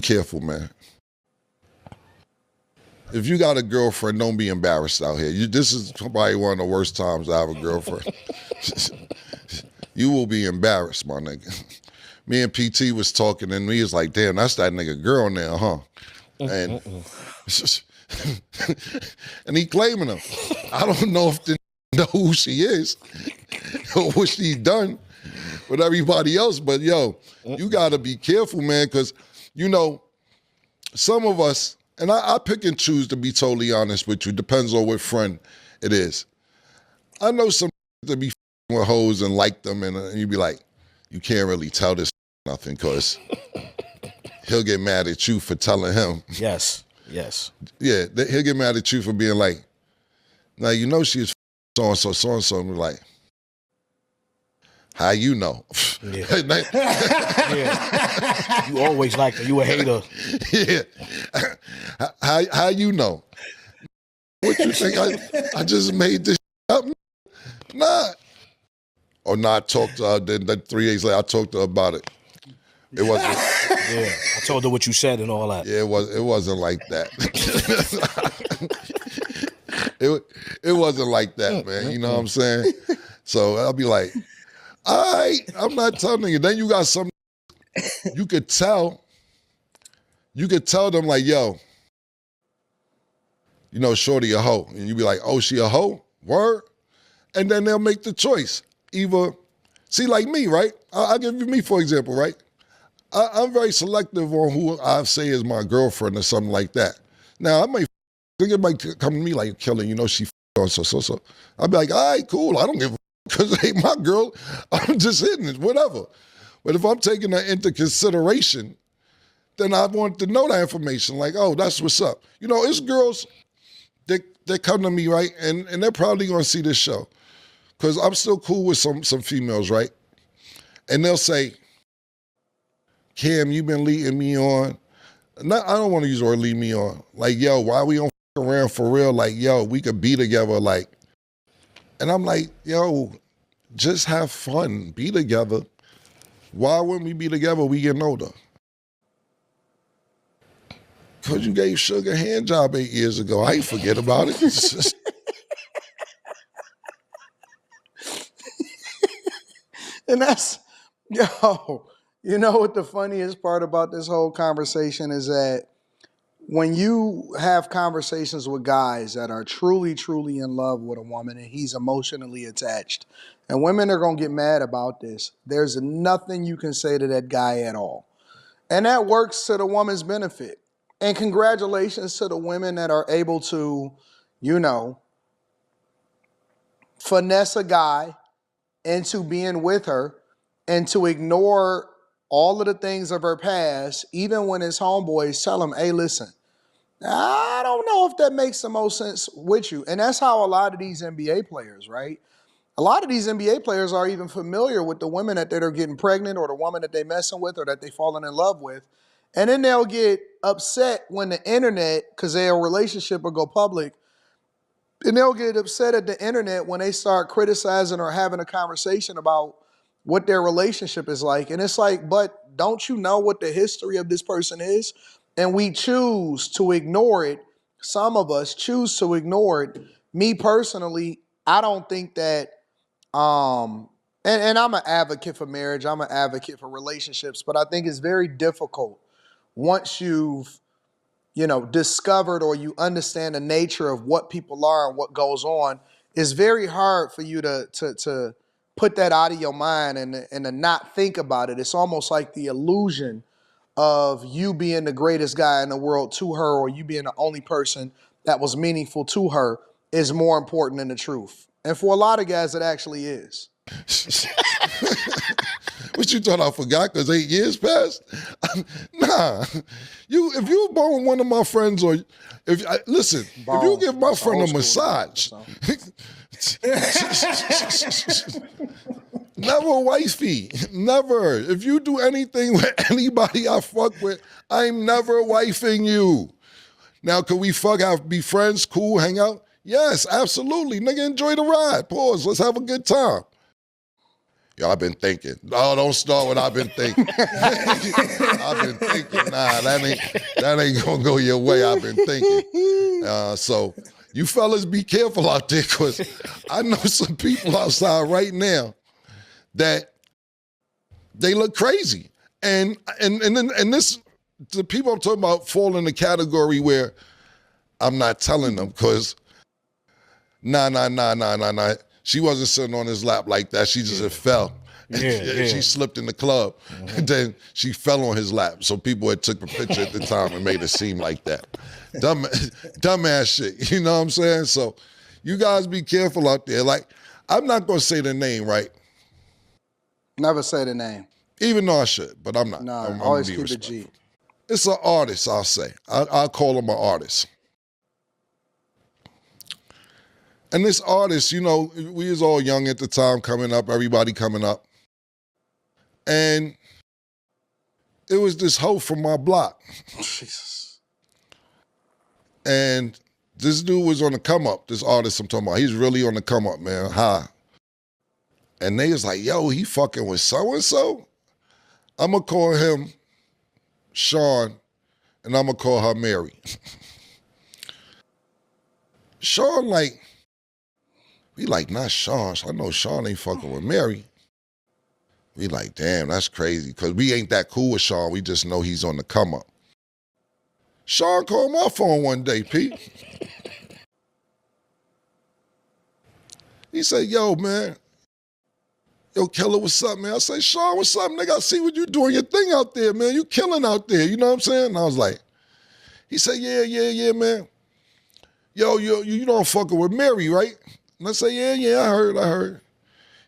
careful, man. If you got a girlfriend, don't be embarrassed out here. This is probably one of the worst times I have a girlfriend. You will be embarrassed, my nigga. Me and PT was talking, and he was like, damn, that's that nigga girl now, huh? And and he claiming her. I don't know if they know who she is or what she's done with everybody else, but yo, you gotta be careful, man, because, you know, some of us, and I pick and choose to be totally honest with you, depends on what friend it is. I know some that be with hoes and like them, and you be like, you can't really tell this nothing because he'll get mad at you for telling him. Yes. Yeah, he'll get mad at you for being like, now you know she's so-and-so, and be like, how you know? Yeah. Yeah. You always like her. You a hater. Yeah. How you know? What you think? I just made this up? Nah. Or not talk to her, then 3 days later I talked to her about it. It wasn't. Yeah, I told her what you said and all that. Yeah, it wasn't like that. it wasn't like that, man. You know what I'm saying? So I'll be like, all right, I'm not telling you. Then you got some, you could tell them like, yo, you know, shorty a hoe. And you be like, oh, she a hoe? Word? And then they'll make the choice. Either, see, like me, right? I'll give you me, for example, right? I'm very selective on who I say is my girlfriend or something like that. Now, I might think it might come to me like, Kelly, you know, she on so. I'll be like, all right, cool. I don't give a because it ain't my girl. I'm just hitting it, whatever. But if I'm taking that into consideration, then I want to know that information. Like, oh, that's what's up. You know, it's girls that come to me, right? And they're probably going to see this show. Because I'm still cool with some females, right? And they'll say, Cam, you've been leading me on. I don't want to use the word lead me on. Like, yo, why we don't f around for real? Like, yo, we could be together. Like, and I'm like, yo, just have fun. Be together. Why wouldn't we be together? We getting older. Because you gave Sugar a hand job 8 years ago. I ain't forget about it. And that's, yo, you know what the funniest part about this whole conversation is that when you have conversations with guys that are truly, truly in love with a woman and he's emotionally attached, and women are going to get mad about this, there's nothing you can say to that guy at all. And that works to the woman's benefit. And congratulations to the women that are able to, you know, finesse a guy into being with her and to ignore all of the things of her past, even when his homeboys tell him, hey, listen, I don't know if that makes the most sense with you. And that's how a lot of these NBA players, right? A lot of these NBA players are even familiar with the women that they're getting pregnant or the woman that they're messing with or that they've fallen in love with. And then they'll get upset when the internet, because their relationship will go public, and they'll get upset at the internet when they start criticizing or having a conversation about what their relationship is like. And it's like, but don't you know what the history of this person is? And we choose to ignore it. Some of us choose to ignore it. Me personally, I don't think that, and I'm an advocate for marriage. I'm an advocate for relationships, but I think it's very difficult once you've, you know, discovered or you understand the nature of what people are and what goes on. It's very hard for you to put that out of your mind and to not think about it. It's almost like the illusion of you being the greatest guy in the world to her, or you being the only person that was meaningful to her, is more important than the truth. And for a lot of guys, it actually is. What you thought I forgot because 8 years passed? Nah. If you born one of my friends, or if you give my friend a massage, never wifey, never. If you do anything with anybody I fuck with, I'm never wifing you. Now, could we be friends, cool, hang out? Yes, absolutely. Nigga, enjoy the ride. Pause. Let's have a good time. Yo, I've been thinking. No, don't start with I've been thinking. I've been thinking. Nah, that ain't gonna go your way. I've been thinking. So you fellas be careful out there, because I know some people outside right now that they look crazy. And this, the people I'm talking about fall in the category where I'm not telling them, because nah. She wasn't sitting on his lap like that. She just fell. She slipped in the club. And then she fell on his lap. So people had took a picture at the time and made it seem like that. Dumbass shit. You know what I'm saying? So you guys be careful out there. Like, I'm not going to say the name, right? Never say the name. Even though I should, but I'm not. No, I'm always gonna be keep it G. respectful. It's an artist, I'll say. I'll call him an artist. And this artist, you know, we was all young at the time, coming up, everybody coming up. And it was this hoe from my block. Jesus. And this dude was on the come up, this artist I'm talking about. He's really on the come up, man, high. And they was like, yo, he fucking with so-and-so? I'm going to call him Sean, and I'm going to call her Mary. Sean, like, we like, not Sean. I know Sean ain't fucking with Mary. We like, damn, that's crazy, because we ain't that cool with Sean. We just know he's on the come up. Sean called my phone one day, Pete. He said, yo, man. Yo, Killer, what's up, man? I say, Sean, what's up, nigga? I see what you doing your thing out there, man. You killing out there, you know what I'm saying? And I was like, he said, yeah, man. Yo, you don't fucking with Mary, right? And I say, yeah, I heard.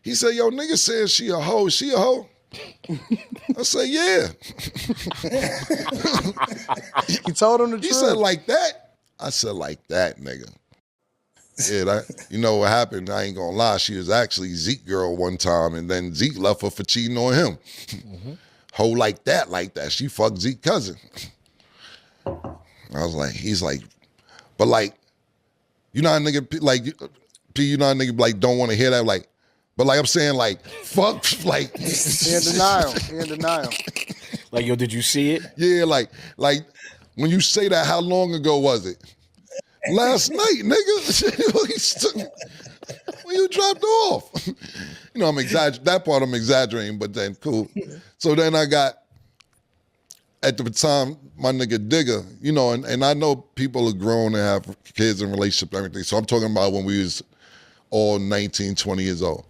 He said, yo, nigga said she a hoe. She a hoe? I say, yeah. You told him the truth. He said, like that? I said, like that, nigga. Yeah, you know what happened? I ain't gonna lie. She was actually Zeke girl one time, and then Zeke left her for cheating on him. Mm-hmm. Hoe like that. She fucked Zeke's cousin. I was like, he's like, but like, you know how nigga, like, you know how nigga, like, don't want to hear that, like, but like I'm saying, like, fuck, like. He in denial. Like, yo, did you see it? Yeah, like, when you say that, how long ago was it? Last night, nigga. When you dropped off. You know, I'm exaggerating. That part I'm exaggerating, but then cool. So then I got, at the time, my nigga Digger, you know, and I know people are grown and have kids and relationships and everything. So I'm talking about when we was all 19, 20 years old.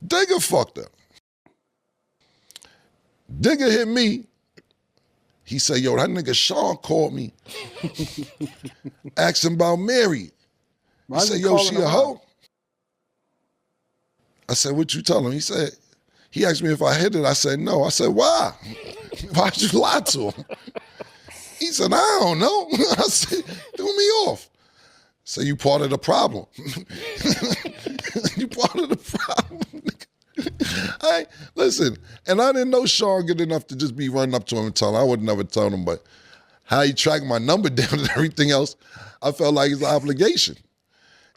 Digger fucked up. Digger hit me. He said, yo, that nigga Sean called me. Asking about Mary. He said, yo, she a hoe? I said, what you tell him? He asked me if I hit it. I said, no. I said, why? Why'd you lie to him? He said, I don't know. I said, threw me off. So you part of the problem. You part of the problem. Listen, and I didn't know Sean good enough to just be running up to him and telling him. I would never tell him, but how he tracked my number down and everything else, I felt like it's an obligation.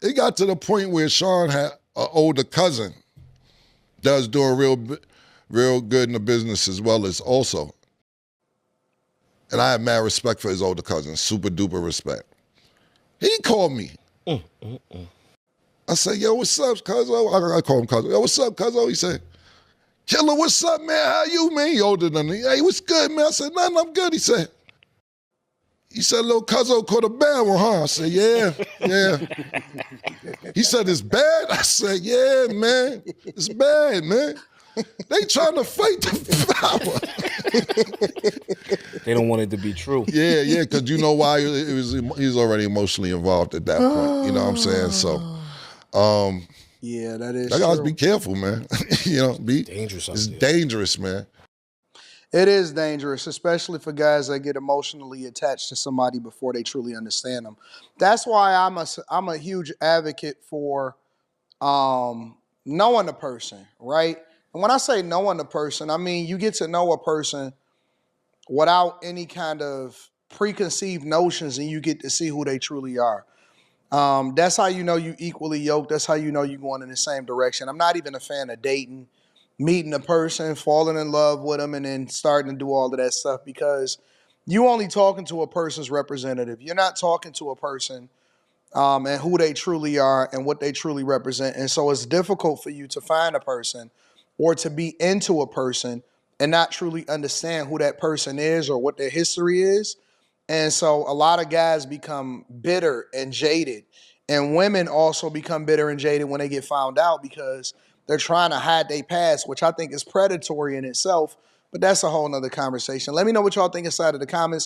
It got to the point where Sean had an older cousin that was doing real good in the business as well as also. And I had mad respect for his older cousin, super duper respect. He called me. I said, yo, what's up, cuzzo? I call him cuzzo. Yo, what's up, cuzzo? He said, Killer, what's up, man? How you, man? He older than me. Hey, what's good, man? I said, nothing, I'm good. He said, little cuzzo caught a bad one, huh? I said, yeah. He said, it's bad? I said, yeah, man. It's bad, man. They trying to fight the power. They don't want it to be true. Yeah, because you know why? He was already emotionally involved at that point. You know what I'm saying? So, yeah, that is I gotta true. be careful, man. You know, Dangerous out it's there. dangerous, man. It is dangerous, especially for guys that get emotionally attached to somebody before they truly understand them. That's why I'm a huge advocate for knowing a person, right? And when I say knowing a person, I mean you get to know a person without any kind of preconceived notions, and you get to see who they truly are. That's how you know you equally yoked. That's how you know you're going in the same direction. I'm not even a fan of dating. meeting a person, falling in love with them, and then starting to do all of that stuff because you only talking to a person's representative. You're not talking to a person and who they truly are and what they truly represent. And so it's difficult for you to find a person or to be into a person and not truly understand who that person is or what their history is. And so a lot of guys become bitter and jaded. And women also become bitter and jaded when they get found out because they're trying to hide their past, which I think is predatory in itself. But that's a whole nother conversation. Let me know what y'all think inside of the comments.